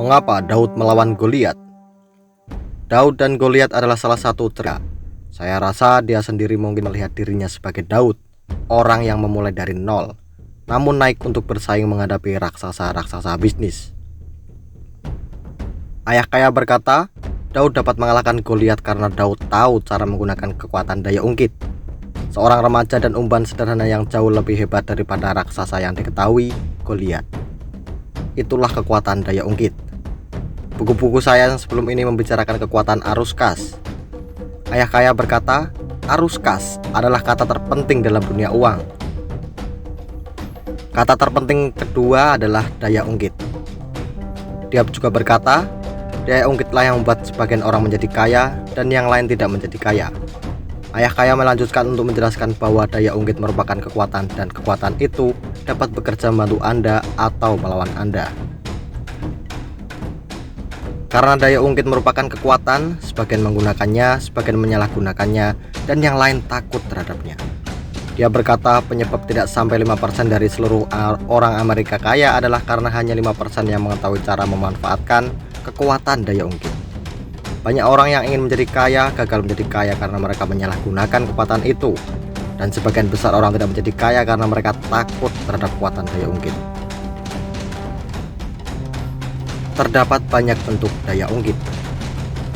Mengapa Daud melawan Goliat? Daud dan Goliat adalah salah satu cerita. Saya rasa dia sendiri mungkin melihat dirinya sebagai Daud, orang yang memulai dari nol, namun naik untuk bersaing menghadapi raksasa-raksasa bisnis. Ayah kaya berkata, Daud dapat mengalahkan Goliat karena Daud tahu cara menggunakan kekuatan daya ungkit. Seorang remaja dan umpan sederhana yang jauh lebih hebat daripada raksasa yang diketahui Goliat. Itulah kekuatan daya ungkit. Buku-buku saya yang sebelum ini membicarakan kekuatan arus kas. Ayah kaya berkata, arus kas adalah kata terpenting dalam dunia uang. Kata terpenting kedua adalah daya ungkit. Dia juga berkata, daya ungkitlah yang membuat sebagian orang menjadi kaya dan yang lain tidak menjadi kaya. Ayah kaya melanjutkan untuk menjelaskan bahwa daya ungkit merupakan kekuatan dan kekuatan itu dapat bekerja membantu Anda atau melawan Anda. Karena daya ungkit merupakan kekuatan, sebagian menggunakannya, sebagian menyalahgunakannya, dan yang lain takut terhadapnya. Dia berkata penyebab tidak sampai 5% dari seluruh orang Amerika kaya adalah karena hanya 5% yang mengetahui cara memanfaatkan kekuatan daya ungkit. Banyak orang yang ingin menjadi kaya gagal menjadi kaya karena mereka menyalahgunakan kekuatan itu, dan sebagian besar orang tidak menjadi kaya karena mereka takut terhadap kekuatan daya ungkit. Terdapat banyak bentuk daya ungkit.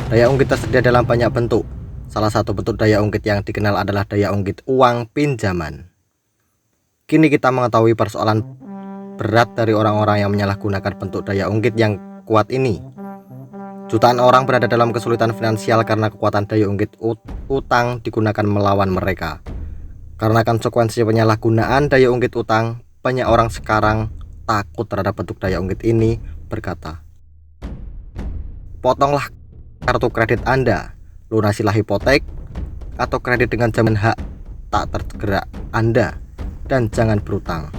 Daya ungkit tersedia dalam banyak bentuk. Salah satu bentuk daya ungkit yang dikenal adalah daya ungkit uang pinjaman. Kini kita mengetahui persoalan berat dari orang-orang yang menyalahgunakan bentuk daya ungkit yang kuat ini. Jutaan orang berada dalam kesulitan finansial karena kekuatan daya ungkit utang digunakan melawan mereka. Karena konsekuensi penyalahgunaan daya ungkit utang, banyak orang sekarang takut terhadap bentuk daya ungkit ini, berkata, potonglah kartu kredit Anda, lunasilah hipotek atau kredit dengan jaminan hak tak tergerak Anda, dan jangan berutang.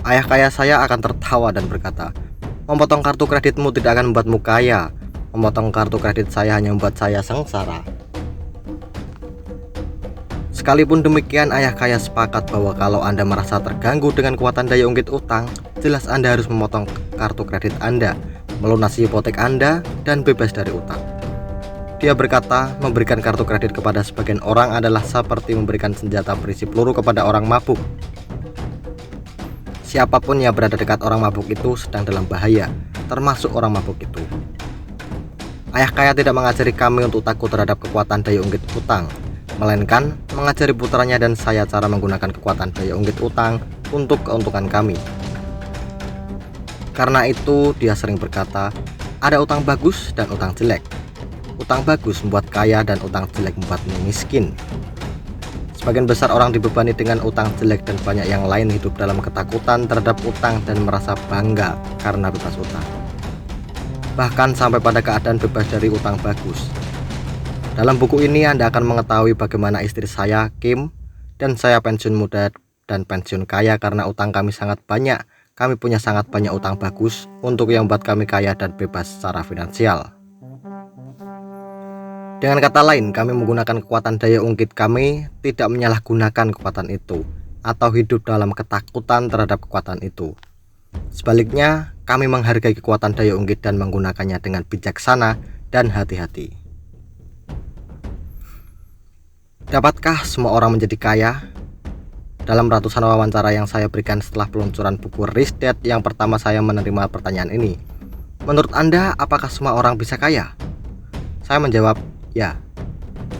Ayah kaya saya akan tertawa dan berkata, memotong kartu kreditmu tidak akan membuatmu kaya. Memotong kartu kredit saya hanya membuat saya sengsara. Sekalipun demikian, ayah kaya sepakat bahwa kalau Anda merasa terganggu dengan kekuatan daya ungkit utang, jelas Anda harus memotong kartu kredit Anda, melunasi hipotek Anda, dan bebas dari utang. Dia berkata, memberikan kartu kredit kepada sebagian orang adalah seperti memberikan senjata berisi peluru kepada orang mabuk. Siapapun yang berada dekat orang mabuk itu sedang dalam bahaya, termasuk orang mabuk itu. Ayah kaya tidak mengajari kami untuk takut terhadap kekuatan daya ungkit utang, melainkan mengajari putranya dan saya cara menggunakan kekuatan daya ungkit utang untuk keuntungan kami. Karena itu dia sering berkata, ada utang bagus dan utang jelek. Utang bagus membuat kaya dan utang jelek membuatmu miskin. Sebagian besar orang dibebani dengan utang jelek dan banyak yang lain hidup dalam ketakutan terhadap utang dan merasa bangga karena bebas utang. Bahkan sampai pada keadaan bebas dari utang bagus. Dalam buku ini Anda akan mengetahui bagaimana istri saya, Kim, dan saya pensiun muda dan pensiun kaya karena utang kami sangat banyak. Kami punya sangat banyak utang bagus untuk yang membuat kami kaya dan bebas secara finansial. Dengan kata lain, kami menggunakan kekuatan daya ungkit kami, tidak menyalahgunakan kekuatan itu, atau hidup dalam ketakutan terhadap kekuatan itu. Sebaliknya, kami menghargai kekuatan daya ungkit dan menggunakannya dengan bijaksana dan hati-hati. Dapatkah semua orang menjadi kaya? Dalam ratusan wawancara yang saya berikan setelah peluncuran buku Rich Dad yang pertama, saya menerima pertanyaan ini. Menurut Anda, apakah semua orang bisa kaya? Saya menjawab, ya.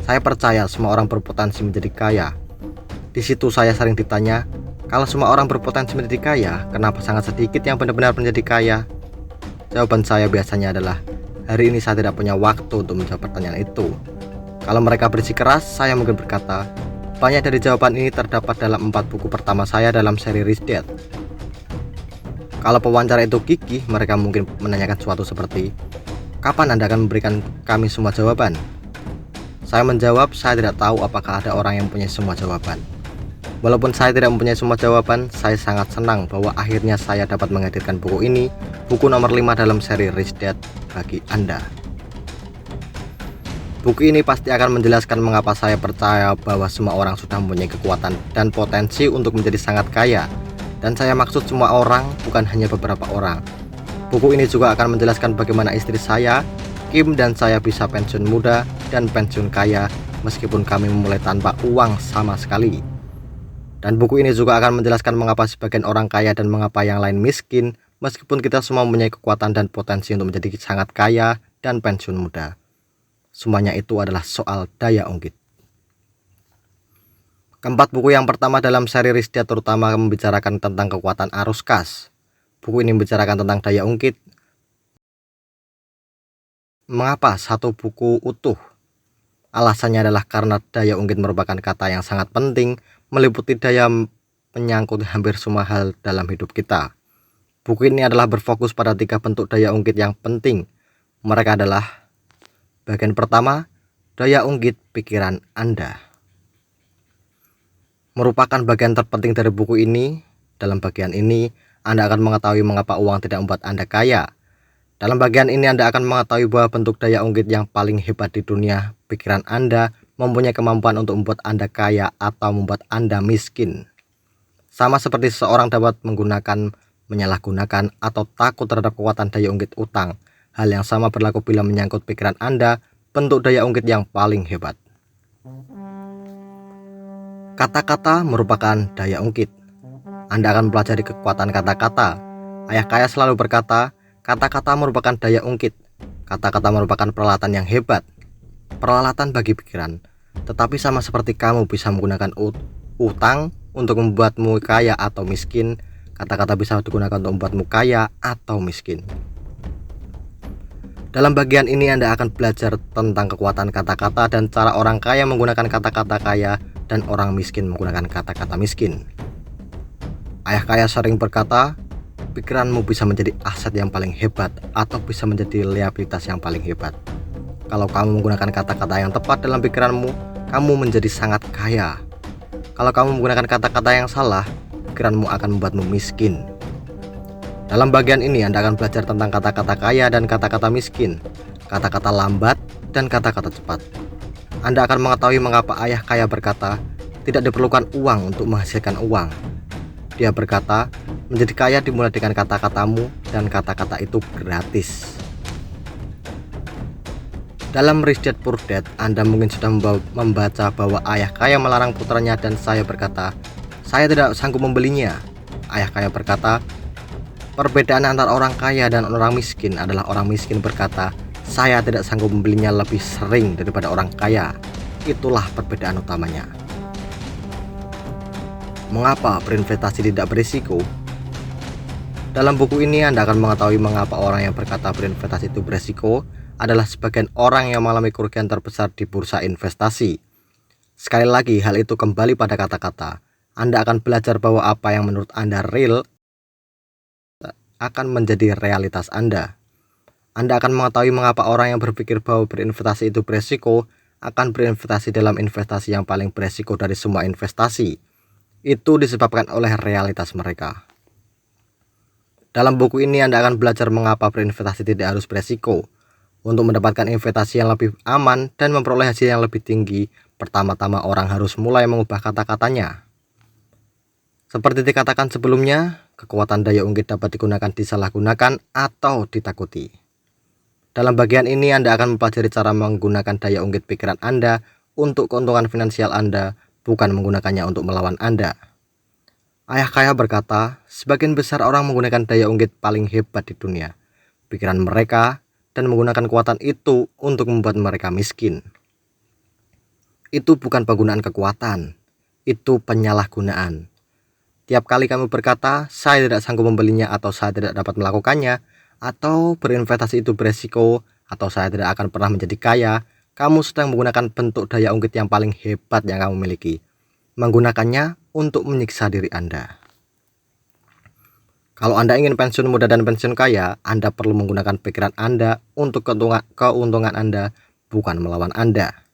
Saya percaya semua orang berpotensi menjadi kaya. Di situ saya sering ditanya, kalau semua orang berpotensi menjadi kaya, kenapa sangat sedikit yang benar-benar menjadi kaya? Jawaban saya biasanya adalah, hari ini saya tidak punya waktu untuk menjawab pertanyaan itu. Kalau mereka bersikeras, saya mungkin berkata, banyak dari jawaban ini terdapat dalam 4 buku pertama saya dalam seri Rich Dad. Kalau pewawancara itu gigih, mereka mungkin menanyakan sesuatu seperti, kapan Anda akan memberikan kami semua jawaban? Saya menjawab, saya tidak tahu apakah ada orang yang mempunyai semua jawaban. Walaupun saya tidak mempunyai semua jawaban, saya sangat senang bahwa akhirnya saya dapat menghadirkan buku ini, buku nomor 5 dalam seri Rich Dad bagi Anda. Buku ini pasti akan menjelaskan mengapa saya percaya bahwa semua orang sudah mempunyai kekuatan dan potensi untuk menjadi sangat kaya. Dan saya maksud semua orang, bukan hanya beberapa orang. Buku ini juga akan menjelaskan bagaimana istri saya, Kim, dan saya bisa pensiun muda dan pensiun kaya meskipun kami memulai tanpa uang sama sekali. Dan buku ini juga akan menjelaskan mengapa sebagian orang kaya dan mengapa yang lain miskin, meskipun kita semua mempunyai kekuatan dan potensi untuk menjadi sangat kaya dan pensiun muda. Semuanya itu adalah soal daya ungkit. Keempat, buku yang pertama dalam seri Rich Dad terutama membicarakan tentang kekuatan arus kas. Buku ini membicarakan tentang daya ungkit. Mengapa satu buku utuh? Alasannya adalah karena daya ungkit merupakan kata yang sangat penting, meliputi daya menyangkut hampir semua hal dalam hidup kita. Buku ini adalah berfokus pada 3 bentuk daya ungkit yang penting. Mereka adalah: bagian pertama, daya ungkit pikiran Anda. Merupakan bagian terpenting dari buku ini. Dalam bagian ini, Anda akan mengetahui mengapa uang tidak membuat Anda kaya. Dalam bagian ini Anda akan mengetahui bahwa bentuk daya ungkit yang paling hebat di dunia, pikiran Anda, mempunyai kemampuan untuk membuat Anda kaya atau membuat Anda miskin. Sama seperti seseorang dapat menggunakan, menyalahgunakan, atau takut terhadap kekuatan daya ungkit utang. Hal yang sama berlaku bila menyangkut pikiran Anda, bentuk daya ungkit yang paling hebat. Kata-kata merupakan daya ungkit. Anda akan mempelajari kekuatan kata-kata. Ayah kaya selalu berkata, kata-kata merupakan daya ungkit. Kata-kata merupakan peralatan yang hebat. Peralatan bagi pikiran. Tetapi sama seperti kamu bisa menggunakan utang untuk membuatmu kaya atau miskin, kata-kata bisa digunakan untuk membuatmu kaya atau miskin. Dalam bagian ini Anda akan belajar tentang kekuatan kata-kata dan cara orang kaya menggunakan kata-kata kaya dan orang miskin menggunakan kata-kata miskin. Ayah kaya sering berkata, pikiranmu bisa menjadi aset yang paling hebat atau bisa menjadi liabilitas yang paling hebat. Kalau kamu menggunakan kata-kata yang tepat dalam pikiranmu, kamu menjadi sangat kaya. Kalau kamu menggunakan kata-kata yang salah, pikiranmu akan membuatmu miskin. Dalam bagian ini Anda akan belajar tentang kata-kata kaya dan kata-kata miskin, kata-kata lambat dan kata-kata cepat. Anda akan mengetahui mengapa ayah kaya berkata, tidak diperlukan uang untuk menghasilkan uang. Dia berkata, menjadi kaya dimulai dengan kata-katamu dan kata-kata itu gratis. Dalam Rich Dad Poor Dad, Anda mungkin sudah membaca bahwa ayah kaya melarang putranya dan saya berkata, saya tidak sanggup membelinya. Ayah kaya berkata, perbedaan antara orang kaya dan orang miskin adalah orang miskin berkata, saya tidak sanggup membelinya lebih sering daripada orang kaya. Itulah perbedaan utamanya. Mengapa berinvestasi tidak berisiko? Dalam buku ini Anda akan mengetahui mengapa orang yang berkata berinvestasi itu berisiko adalah sebagian orang yang mengalami kerugian terbesar di bursa investasi. Sekali lagi, hal itu kembali pada kata-kata. Anda akan belajar bahwa apa yang menurut Anda real akan menjadi realitas Anda. Anda akan mengetahui mengapa orang yang berpikir bahwa berinvestasi itu beresiko akan berinvestasi dalam investasi yang paling beresiko dari semua investasi. Itu disebabkan oleh realitas mereka. Dalam buku ini Anda akan belajar mengapa berinvestasi tidak harus beresiko. Untuk mendapatkan investasi yang lebih aman dan memperoleh hasil yang lebih tinggi, pertama-tama orang harus mulai mengubah kata-katanya. Seperti dikatakan sebelumnya, kekuatan daya ungkit dapat digunakan disalahgunakan atau ditakuti. Dalam bagian ini Anda akan mempelajari cara menggunakan daya ungkit pikiran Anda untuk keuntungan finansial Anda, bukan menggunakannya untuk melawan Anda. Ayah kaya berkata, sebagian besar orang menggunakan daya ungkit paling hebat di dunia, pikiran mereka, dan menggunakan kekuatan itu untuk membuat mereka miskin. Itu bukan penggunaan kekuatan, itu penyalahgunaan. Tiap kali kamu berkata, saya tidak sanggup membelinya atau saya tidak dapat melakukannya, atau berinvestasi itu beresiko, atau saya tidak akan pernah menjadi kaya, kamu sedang menggunakan bentuk daya ungkit yang paling hebat yang kamu miliki. Menggunakannya untuk menyiksa diri Anda. Kalau Anda ingin pensiun muda dan pensiun kaya, Anda perlu menggunakan pikiran Anda untuk keuntungan Anda, bukan melawan Anda.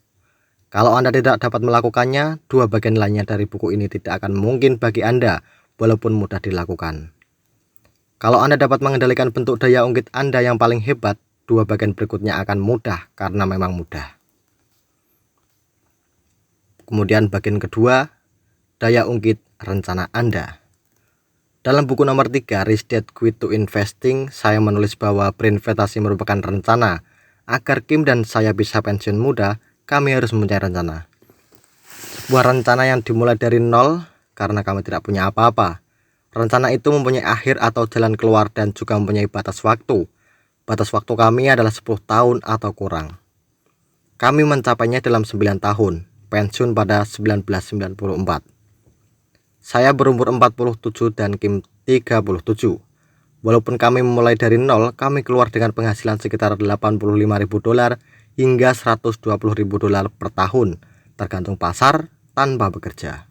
Kalau Anda tidak dapat melakukannya, 2 bagian lainnya dari buku ini tidak akan mungkin bagi Anda, walaupun mudah dilakukan. Kalau Anda dapat mengendalikan bentuk daya ungkit Anda yang paling hebat, 2 bagian berikutnya akan mudah karena memang mudah. Kemudian bagian kedua, daya ungkit rencana Anda. Dalam buku nomor 3, Rich Dad Quit to Investing, saya menulis bahwa berinvestasi merupakan rencana. Agar Kim dan saya bisa pensiun muda, kami harus mempunyai rencana. Sebuah rencana yang dimulai dari nol karena kami tidak punya apa-apa. Rencana itu mempunyai akhir atau jalan keluar dan juga mempunyai batas waktu. Batas waktu kami adalah 10 tahun atau kurang. Kami mencapainya dalam 9 tahun, pensiun pada 1994. Saya berumur 47 dan Kim 37. Walaupun kami memulai dari nol, kami keluar dengan penghasilan sekitar $85.000 hingga $120.000 per tahun, tergantung pasar tanpa bekerja.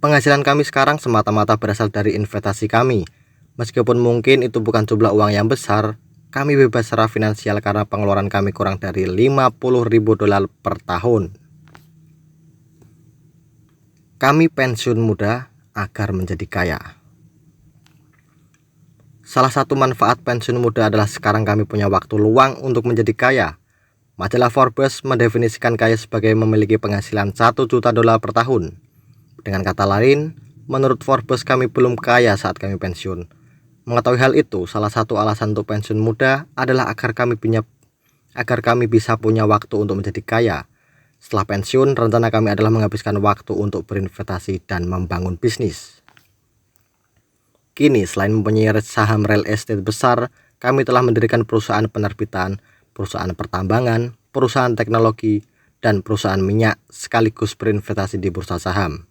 Penghasilan kami sekarang semata-mata berasal dari investasi kami. Meskipun mungkin itu bukan jumlah uang yang besar, kami bebas secara finansial karena pengeluaran kami kurang dari $50.000 per tahun. Kami pensiun muda agar menjadi kaya. Salah satu manfaat pensiun muda adalah sekarang kami punya waktu luang untuk menjadi kaya. Majalah Forbes mendefinisikan kaya sebagai memiliki penghasilan $1 juta per tahun. Dengan kata lain, menurut Forbes kami belum kaya saat kami pensiun. Mengetahui hal itu, salah satu alasan untuk pensiun muda adalah agar kami bisa punya waktu untuk menjadi kaya. Setelah pensiun, rencana kami adalah menghabiskan waktu untuk berinvestasi dan membangun bisnis. Kini, selain mempunyai saham real estate besar, kami telah mendirikan perusahaan penerbitan, perusahaan pertambangan, perusahaan teknologi, dan perusahaan minyak sekaligus berinvestasi di bursa saham.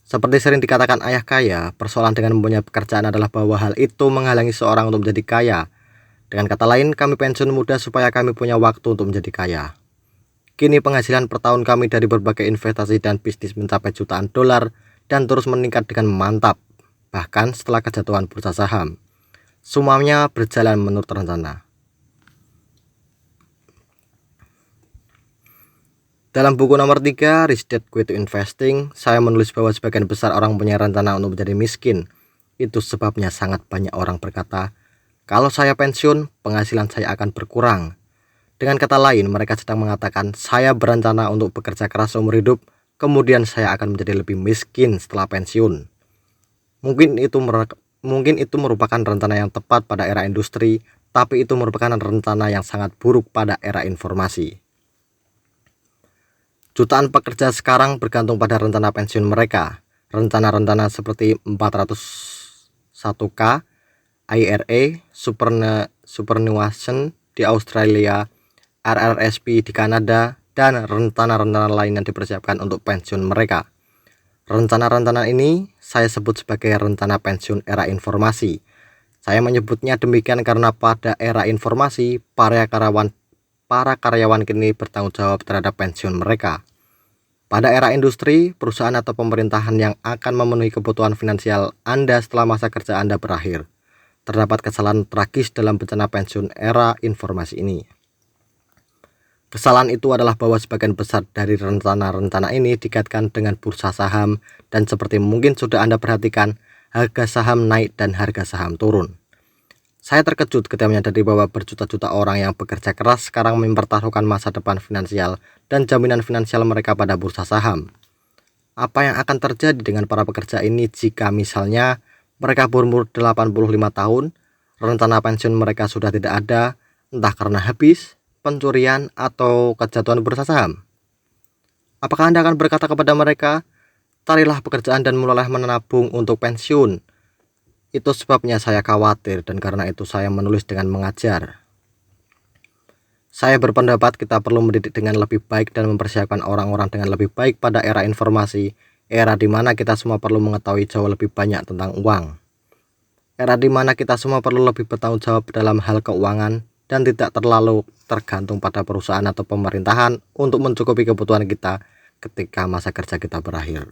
Seperti sering dikatakan ayah kaya, persoalan dengan mempunyai pekerjaan adalah bahwa hal itu menghalangi seorang untuk menjadi kaya. Dengan kata lain, kami pensiun muda supaya kami punya waktu untuk menjadi kaya. Kini penghasilan per tahun kami dari berbagai investasi dan bisnis mencapai jutaan dolar dan terus meningkat dengan mantap, bahkan setelah kejatuhan bursa saham. Semuanya berjalan menurut rencana. Dalam buku nomor 3, Rich Dad Quit to Investing, saya menulis bahwa sebagian besar orang punya rencana untuk menjadi miskin. Itu sebabnya sangat banyak orang berkata, kalau saya pensiun, penghasilan saya akan berkurang. Dengan kata lain, mereka sedang mengatakan, saya berencana untuk bekerja keras seumur hidup, kemudian saya akan menjadi lebih miskin setelah pensiun. Mungkin itu merupakan rencana yang tepat pada era industri, tapi itu merupakan rencana yang sangat buruk pada era informasi. Jutaan pekerja sekarang bergantung pada rencana pensiun mereka. Rencana-rencana seperti 401k, IRA, superannuation di Australia, RRSP di Kanada, dan rencana-rencana lain yang dipersiapkan untuk pensiun mereka. Rencana-rencana ini saya sebut sebagai rencana pensiun era informasi. Saya menyebutnya demikian karena pada era informasi, para karyawan kini bertanggung jawab terhadap pensiun mereka. Pada era industri, perusahaan atau pemerintahan yang akan memenuhi kebutuhan finansial Anda setelah masa kerja Anda berakhir. Terdapat kesalahan tragis dalam bencana pensiun era informasi ini. Kesalahan itu adalah bahwa sebagian besar dari rencana-rencana ini dikaitkan dengan bursa saham, dan seperti mungkin sudah Anda perhatikan, harga saham naik dan harga saham turun. Saya terkejut ketika menyadari bahwa berjuta-juta orang yang bekerja keras sekarang mempertaruhkan masa depan finansial dan jaminan finansial mereka pada bursa saham. Apa yang akan terjadi dengan para pekerja ini jika misalnya mereka berumur 85 tahun, rencana pensiun mereka sudah tidak ada, entah karena habis, pencurian, atau kejatuhan bursa saham? Apakah Anda akan berkata kepada mereka, carilah pekerjaan dan mulailah menabung untuk pensiun? Itu sebabnya saya khawatir, dan karena itu saya menulis dengan mengajar. Saya berpendapat kita perlu mendidik dengan lebih baik dan mempersiapkan orang-orang dengan lebih baik pada era informasi, era di mana kita semua perlu mengetahui jauh lebih banyak tentang uang. Era di mana kita semua perlu lebih bertanggung jawab dalam hal keuangan dan tidak terlalu tergantung pada perusahaan atau pemerintahan untuk mencukupi kebutuhan kita ketika masa kerja kita berakhir.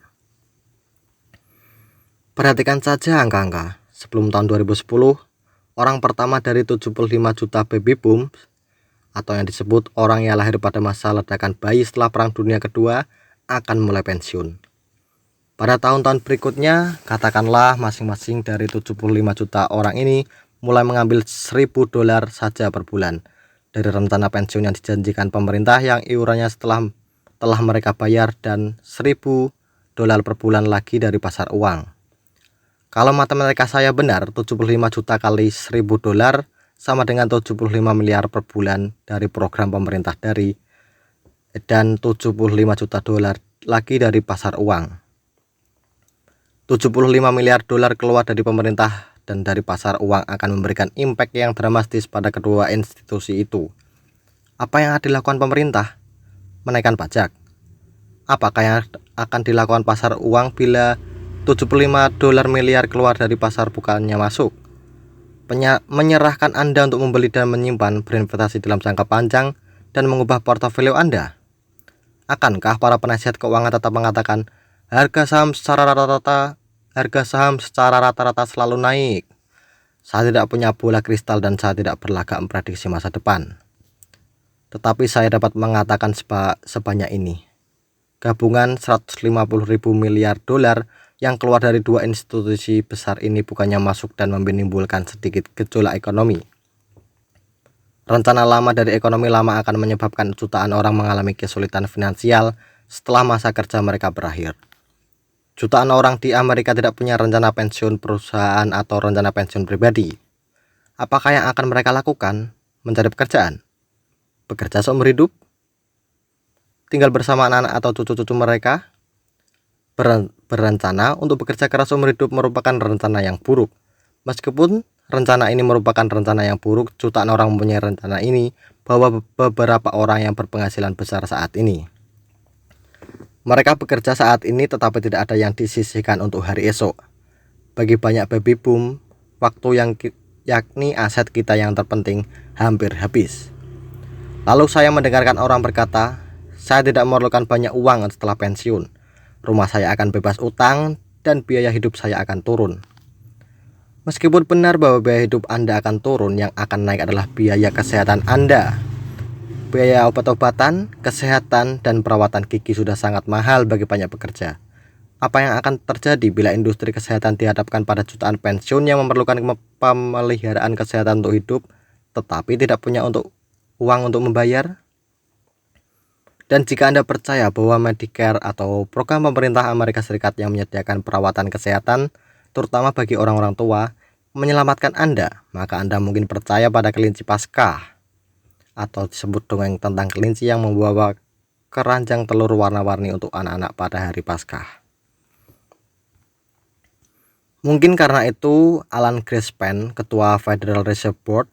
Perhatikan saja angka-angka. Sebelum tahun 2010, orang pertama dari 75 juta baby boom, atau yang disebut orang yang lahir pada masa ledakan bayi setelah Perang Dunia Kedua, akan mulai pensiun. Pada tahun-tahun berikutnya, katakanlah masing-masing dari 75 juta orang ini mulai mengambil $1.000 saja per bulan dari rencana pensiun yang dijanjikan pemerintah yang iurannya setelah telah mereka bayar dan $1.000 per bulan lagi dari pasar uang. Kalau matematika saya benar, 75 juta kali $1.000 sama dengan 75 miliar per bulan dari program pemerintah dan $75 juta lagi dari pasar uang. $75 miliar keluar dari pemerintah dan dari pasar uang akan memberikan impact yang dramatis pada kedua institusi itu. Apa yang akan dilakukan pemerintah? Menaikkan pajak. Apakah yang akan dilakukan pasar uang bila $75 miliar keluar dari pasar bukannya masuk? Menyerahkan Anda untuk membeli dan menyimpan, berinvestasi dalam jangka panjang, dan mengubah portofolio Anda. Akankah para penasihat keuangan tetap mengatakan harga saham secara rata-rata selalu naik? Saya tidak punya bola kristal dan saya tidak berlagak memprediksi masa depan. Tetapi saya dapat mengatakan sebanyak ini. Gabungan $150.000 miliar yang keluar dari dua institusi besar ini bukannya masuk dan menimbulkan sedikit gejolak ekonomi. Rencana lama dari ekonomi lama akan menyebabkan jutaan orang mengalami kesulitan finansial setelah masa kerja mereka berakhir. Jutaan orang di Amerika tidak punya rencana pensiun perusahaan atau rencana pensiun pribadi. Apakah yang akan mereka lakukan? Mencari pekerjaan? Bekerja seumur hidup? Tinggal bersama anak-anak atau cucu-cucu mereka? Berencana untuk bekerja keras seumur hidup merupakan rencana yang buruk. Meskipun rencana ini merupakan rencana yang buruk, jutaan orang mempunyai rencana ini bahwa beberapa orang yang berpenghasilan besar saat ini. Mereka bekerja saat ini tetapi tidak ada yang disisihkan untuk hari esok. Bagi banyak baby boom, waktu yakni aset kita yang terpenting hampir habis. Lalu saya mendengarkan orang berkata, saya tidak memerlukan banyak uang setelah pensiun. Rumah saya akan bebas utang dan biaya hidup saya akan turun. Meskipun benar bahwa biaya hidup Anda akan turun, yang akan naik adalah biaya kesehatan Anda. Biaya obat-obatan, kesehatan, dan perawatan gigi sudah sangat mahal bagi banyak pekerja. Apa yang akan terjadi bila industri kesehatan dihadapkan pada jutaan pensiun yang memerlukan pemeliharaan kesehatan untuk hidup, tetapi tidak punya uang untuk membayar? Dan jika Anda percaya bahwa Medicare atau program pemerintah Amerika Serikat yang menyediakan perawatan kesehatan, terutama bagi orang-orang tua, menyelamatkan Anda, maka Anda mungkin percaya pada kelinci Paskah, atau disebut dongeng tentang kelinci yang membawa keranjang telur warna-warni untuk anak-anak pada hari Paskah. Mungkin karena itu, Alan Greenspan, ketua Federal Reserve Board,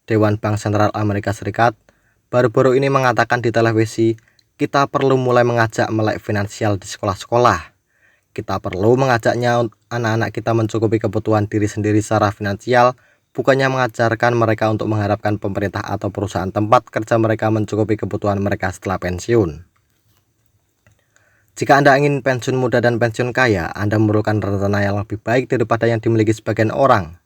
Dewan Bank Sentral Amerika Serikat, baru-baru ini mengatakan di televisi, kita perlu mulai mengajak melek finansial di sekolah-sekolah. Kita perlu mengajaknya anak-anak kita mencukupi kebutuhan diri sendiri secara finansial, bukannya mengajarkan mereka untuk mengharapkan pemerintah atau perusahaan tempat kerja mereka mencukupi kebutuhan mereka setelah pensiun. Jika Anda ingin pensiun muda dan pensiun kaya, Anda memerlukan rencana yang lebih baik daripada yang dimiliki sebagian orang.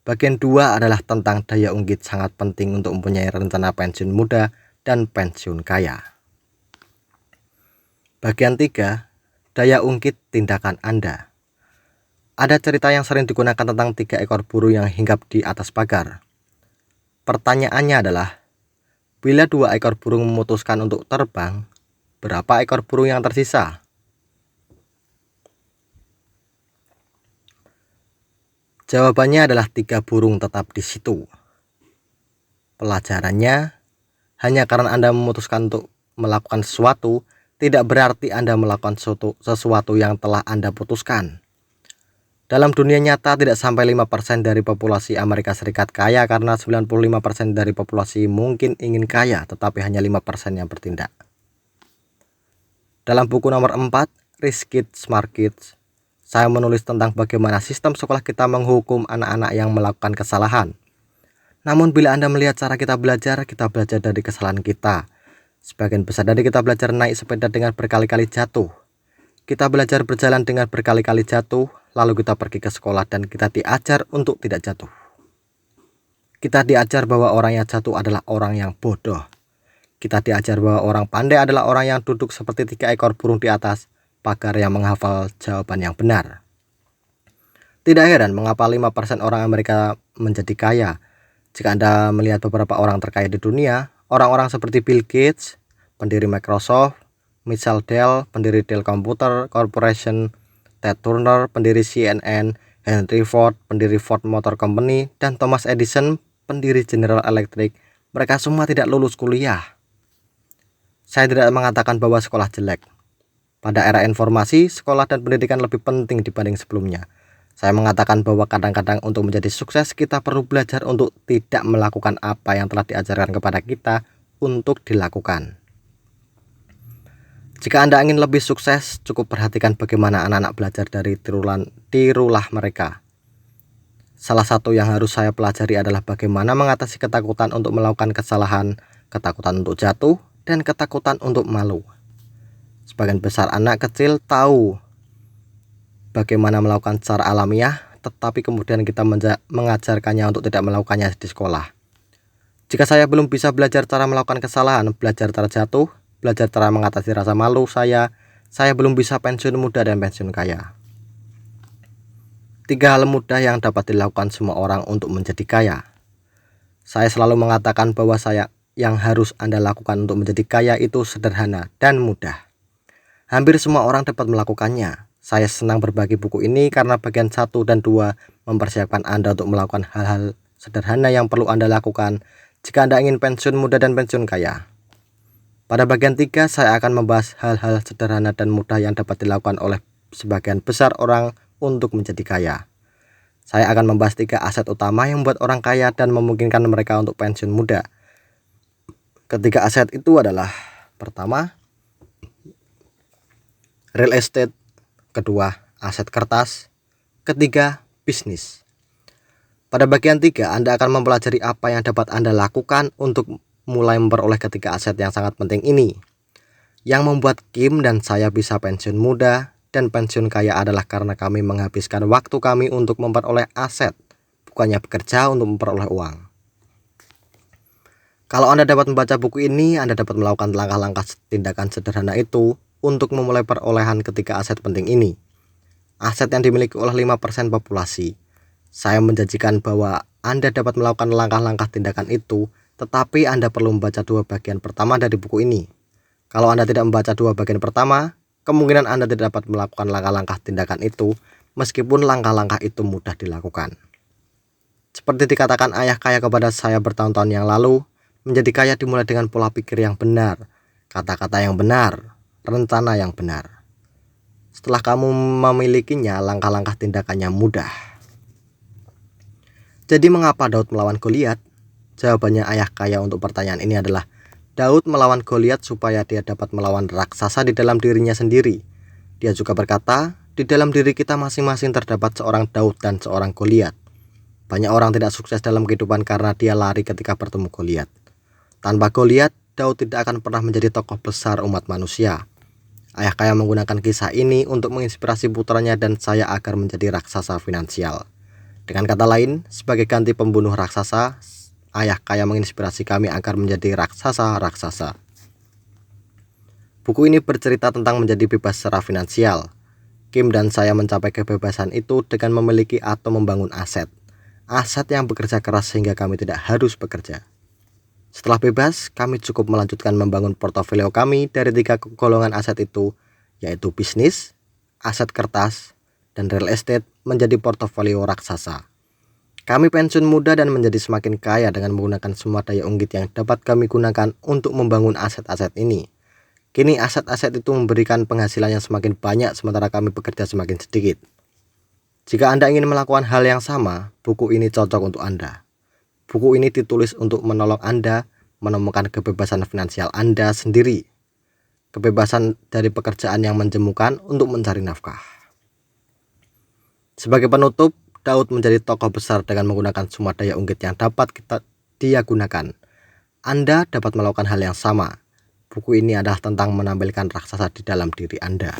Bagian 2 adalah tentang daya ungkit, sangat penting untuk mempunyai rencana pensiun muda dan pensiun kaya. Bagian 3, daya ungkit tindakan Anda. Ada cerita yang sering digunakan tentang 3 ekor burung yang hinggap di atas pagar. Pertanyaannya adalah, bila 2 ekor burung memutuskan untuk terbang, berapa ekor burung yang tersisa? Jawabannya adalah 3 burung tetap di situ. Pelajarannya, hanya karena Anda memutuskan untuk melakukan sesuatu, tidak berarti Anda melakukan sesuatu yang telah Anda putuskan. Dalam dunia nyata, tidak sampai 5% dari populasi Amerika Serikat kaya karena 95% dari populasi mungkin ingin kaya, tetapi hanya 5% yang bertindak. Dalam buku nomor 4, Rich Kids Smart Kids, saya menulis tentang bagaimana sistem sekolah kita menghukum anak-anak yang melakukan kesalahan. Namun bila Anda melihat cara kita belajar dari kesalahan kita. Sebagian besar dari kita belajar naik sepeda dengan berkali-kali jatuh. Kita belajar berjalan dengan berkali-kali jatuh, lalu kita pergi ke sekolah dan kita diajar untuk tidak jatuh. Kita diajar bahwa orang yang jatuh adalah orang yang bodoh. Kita diajar bahwa orang pandai adalah orang yang duduk seperti 3 ekor burung di atas pagar yang menghafal jawaban yang benar. Tidak heran mengapa 5% orang Amerika menjadi kaya. Jika Anda melihat beberapa orang terkaya di dunia, orang-orang seperti Bill Gates, pendiri Microsoft, Michael Dell, pendiri Dell Computer Corporation, Ted Turner, pendiri CNN, Henry Ford, pendiri Ford Motor Company, dan Thomas Edison, pendiri General Electric. Mereka semua tidak lulus kuliah. Saya tidak mengatakan bahwa sekolah jelek. Pada era informasi, sekolah dan pendidikan lebih penting dibanding sebelumnya. Saya mengatakan bahwa kadang-kadang untuk menjadi sukses kita perlu belajar untuk tidak melakukan apa yang telah diajarkan kepada kita untuk dilakukan. Jika Anda ingin lebih sukses, cukup perhatikan bagaimana anak-anak belajar dari tirulah mereka. Salah satu yang harus saya pelajari adalah bagaimana mengatasi ketakutan untuk melakukan kesalahan, ketakutan untuk jatuh, dan ketakutan untuk malu. Sebagian besar anak kecil tahu bagaimana melakukan secara alamiah, tetapi kemudian kita mengajarkannya untuk tidak melakukannya di sekolah. Jika saya belum bisa belajar cara melakukan kesalahan, belajar cara jatuh, belajar cara mengatasi rasa malu saya belum bisa pensiun muda dan pensiun kaya. 3 hal mudah yang dapat dilakukan semua orang untuk menjadi kaya. Saya selalu mengatakan bahwa yang harus Anda lakukan untuk menjadi kaya itu sederhana dan mudah. Hampir semua orang dapat melakukannya. Saya senang berbagi buku ini karena bagian 1 dan 2 mempersiapkan Anda untuk melakukan hal-hal sederhana yang perlu Anda lakukan jika Anda ingin pensiun muda dan pensiun kaya. Pada bagian 3, saya akan membahas hal-hal sederhana dan mudah yang dapat dilakukan oleh sebagian besar orang untuk menjadi kaya. Saya akan membahas 3 aset utama yang membuat orang kaya dan memungkinkan mereka untuk pensiun muda. Ketiga aset itu adalah: pertama, real estate; kedua, aset kertas; ketiga, bisnis. Pada bagian 3, Anda akan mempelajari apa yang dapat Anda lakukan untuk mulai memperoleh ketiga aset yang sangat penting ini. Yang membuat Kim dan saya bisa pensiun muda dan pensiun kaya adalah karena kami menghabiskan waktu kami untuk memperoleh aset, bukannya bekerja untuk memperoleh uang. Kalau Anda dapat membaca buku ini, Anda dapat melakukan langkah-langkah tindakan sederhana itu untuk memulai perolehan ketiga aset penting ini. Aset yang dimiliki oleh 5% populasi. Saya menjanjikan bahwa Anda dapat melakukan langkah-langkah tindakan itu, tetapi Anda perlu membaca 2 bagian pertama dari buku ini. Kalau Anda tidak membaca 2 bagian pertama, kemungkinan Anda tidak dapat melakukan langkah-langkah tindakan itu, meskipun langkah-langkah itu mudah dilakukan. Seperti dikatakan ayah kaya kepada saya bertahun-tahun yang lalu, menjadi kaya dimulai dengan pola pikir yang benar, kata-kata yang benar, rencana yang benar. Setelah kamu memilikinya, langkah-langkah tindakannya mudah. Jadi mengapa Daud melawan Goliat? Jawabannya ayah kaya untuk pertanyaan ini adalah Daud melawan Goliat supaya dia dapat melawan raksasa di dalam dirinya sendiri. Dia juga berkata, di dalam diri kita masing-masing terdapat seorang Daud dan seorang Goliat. Banyak orang tidak sukses dalam kehidupan karena dia lari ketika bertemu Goliat. Tanpa Goliat, Daud tidak akan pernah menjadi tokoh besar umat manusia. Ayah kaya menggunakan kisah ini untuk menginspirasi putranya dan saya agar menjadi raksasa finansial. Dengan kata lain, sebagai ganti pembunuh raksasa, ayah kaya menginspirasi kami agar menjadi raksasa-raksasa. Buku ini bercerita tentang menjadi bebas secara finansial. Kim dan saya mencapai kebebasan itu dengan memiliki atau membangun aset. Aset yang bekerja keras sehingga kami tidak harus bekerja. Setelah bebas, kami cukup melanjutkan membangun portofolio kami dari 3 golongan aset itu, yaitu bisnis, aset kertas, dan real estate menjadi portofolio raksasa. Kami pensiun muda dan menjadi semakin kaya dengan menggunakan semua daya ungkit yang dapat kami gunakan untuk membangun aset-aset ini. Kini aset-aset itu memberikan penghasilan yang semakin banyak sementara kami bekerja semakin sedikit. Jika Anda ingin melakukan hal yang sama, buku ini cocok untuk Anda. Buku ini ditulis untuk menolong Anda menemukan kebebasan finansial Anda sendiri. Kebebasan dari pekerjaan yang menjemukan untuk mencari nafkah. Sebagai penutup, Daud menjadi tokoh besar dengan menggunakan semua daya ungkit yang dapat dia gunakan. Anda dapat melakukan hal yang sama. Buku ini adalah tentang menampilkan raksasa di dalam diri Anda.